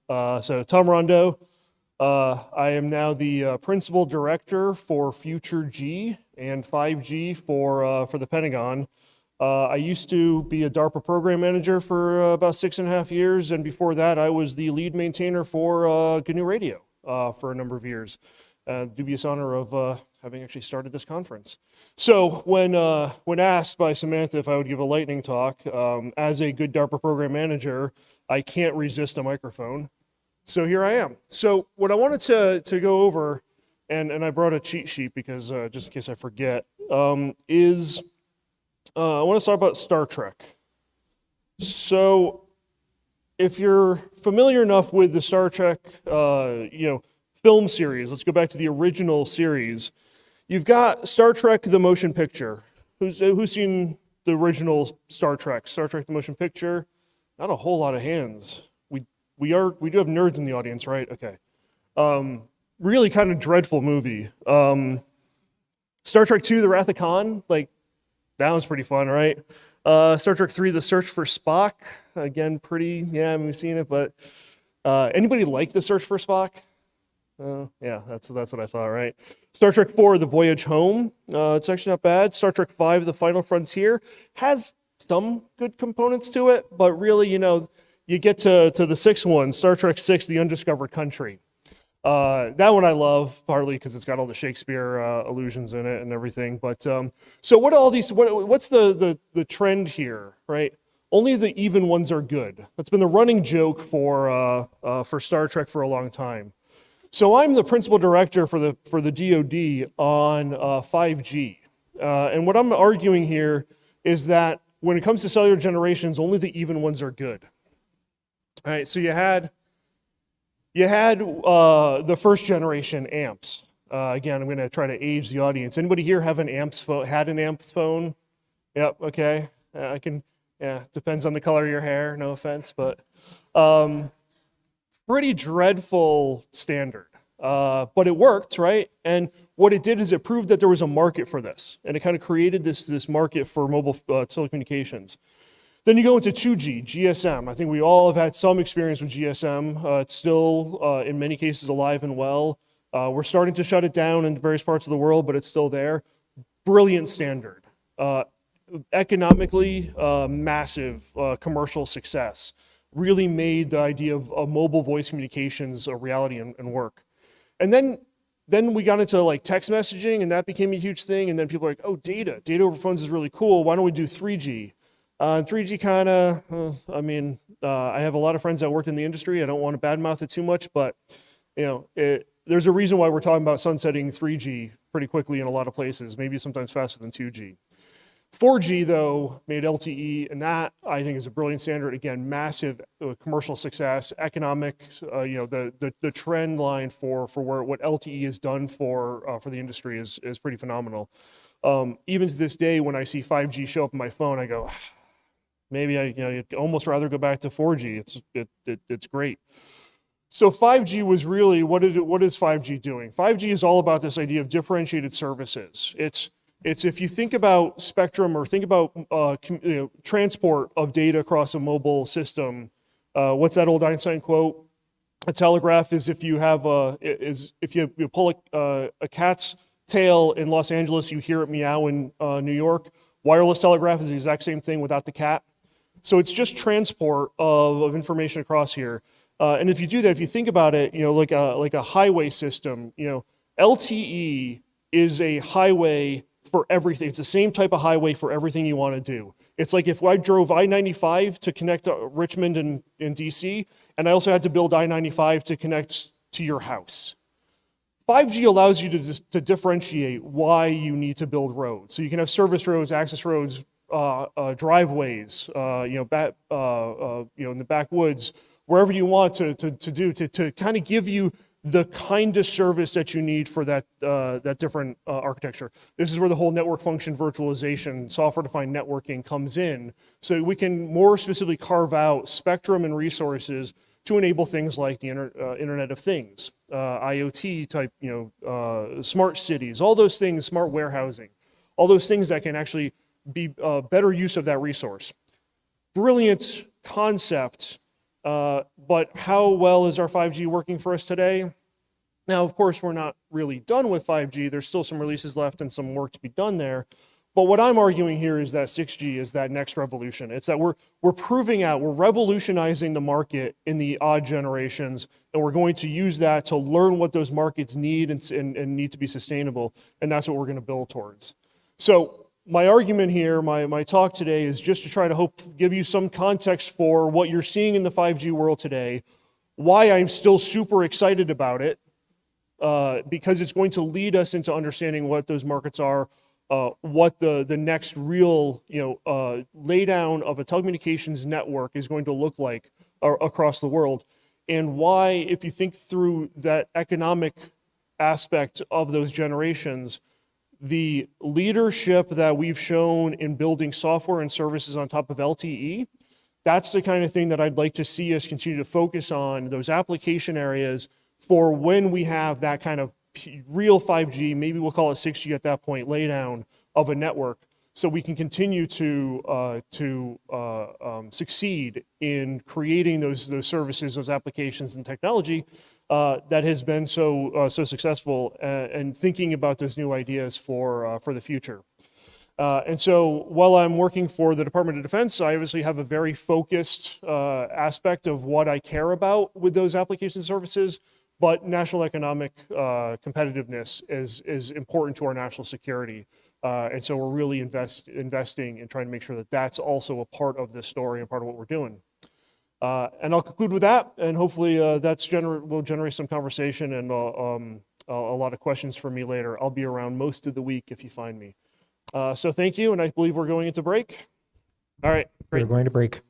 So Tom Rondeau, I am now the principal director for Future G and 5G for the Pentagon. I used to be a DARPA program manager for about 6.5 years, and before that I was the lead maintainer for GNU Radio for a number of years. Dubious honor of having actually started this conference. So when asked by Samantha if I would give a lightning talk, as a good DARPA program manager, I can't resist a microphone. So here I am. So what I wanted to go over, and I brought a cheat sheet because just in case I forget, is I want to talk about Star Trek. So if you're familiar enough with the Star Trek, film series, let's go back to the original series. You've got Star Trek the motion picture. Who's seen the original Star Trek the motion picture? Not a whole lot of hands. We do have nerds in the audience, right? Okay. Really kind of dreadful movie. Star Trek 2, The Wrath of Khan, like that was pretty fun, right? Star Trek 3, The Search for Spock, again, pretty, yeah, I mean, we've seen it, but anybody like The Search for Spock? Yeah, that's what I thought, right? Star Trek 4, The Voyage Home, it's actually not bad. Star Trek 5, The Final Frontier, has some good components to it, but really, you get to the sixth one, Star Trek 6, The Undiscovered Country. That one I love, partly because it's got all the Shakespeare allusions in it and everything. But so what's the trend here, right? Only the even ones are good. That's been the running joke for Star Trek for a long time. So I'm the principal director for the DoD on 5G, and what I'm arguing here is that when it comes to cellular generations, only the even ones are good. All right, so you had the first generation amps. Again, I'm going to try to age the audience. Anybody here have an amps phone? Had an amps phone? Yep. Okay. I can. Yeah. Depends on the color of your hair. No offense, but pretty dreadful standard. But it worked, right? And what it did is it proved that there was a market for this, and it kind of created this market for mobile telecommunications. Then you go into 2G, GSM. I think we all have had some experience with GSM. It's still, in many cases, alive and well. We're starting to shut it down in various parts of the world, but it's still there. Brilliant standard. Economically, massive commercial success. Really made the idea of mobile voice communications a reality and work. And then we got into like text messaging, and that became a huge thing. And then people are like, oh, data over phones is really cool. Why don't we do 3G? 3G kind of, I have a lot of friends that worked in the industry. I don't want to badmouth it too much, but there's a reason why we're talking about sunsetting 3G pretty quickly in a lot of places, maybe sometimes faster than 2G. 4G, though, made LTE, and that, I think, is a brilliant standard. Again, massive commercial success, economic, the trend line for what LTE has done for the industry is pretty phenomenal. Even to this day, when I see 5G show up on my phone, I go, maybe I'd almost rather go back to 4G. It's great. So 5G was really, what is 5G doing? 5G is all about this idea of differentiated services. It's if you think about spectrum or think about transport of data across a mobile system, what's that old Einstein quote? A telegraph is if you pull a cat's tail in Los Angeles, you hear it meow in New York. Wireless telegraph is the exact same thing without the cat. So it's just transport of information across here. And if you do that, if you think about it, like a highway system, LTE is a highway for everything. It's the same type of highway for everything you want to do. It's like if I drove I-95 to connect to Richmond and DC, and I also had to build I-95 to connect to your house. 5G allows you to differentiate why you need to build roads. So you can have service roads, access roads, driveways, in the backwoods, wherever you want to kind of give you the kind of service that you need for that different architecture. This is where the whole network function virtualization, software-defined networking comes in. So we can more specifically carve out spectrum and resources to enable things like the Internet of Things, IoT type, smart cities, all those things, smart warehousing, all those things that can actually be better use of that resource. Brilliant concept But how well is our 5G working for us today? Now, of course, we're not really done with 5G. There's still some releases left and some work to be done there. But what I'm arguing here is that 6G is that next revolution. It's that we're proving out, we're revolutionizing the market in the odd generations, and we're going to use that to learn what those markets need and need to be sustainable, and that's what we're going to build towards. So my argument here, my talk today is just to try to give you some context for what you're seeing in the 5G world today, why I'm still super excited about it, because it's going to lead us into understanding what those markets are, what the next real laydown of a telecommunications network is going to look like across the world, and why, if you think through that economic aspect of those generations, the leadership that we've shown in building software and services on top of LTE, that's the kind of thing that I'd like to see us continue to focus on, those application areas, for when we have that kind of real 5G, maybe we'll call it 6G at that point, lay down of a network, so we can continue to succeed in creating those services, those applications and technology that has been so successful, and thinking about those new ideas for the future. And so while I'm working for the Department of Defense, I obviously have a very focused aspect of what I care about with those application services, but national economic competitiveness is important to our national security. And so we're really investing in trying to make sure that that's also a part of this story and part of what we're doing. And I'll conclude with that, and hopefully will generate some conversation and a lot of questions from me later. I'll be around most of the week if you find me. So thank you, and I believe we're going into break. All right, great. We're going to break.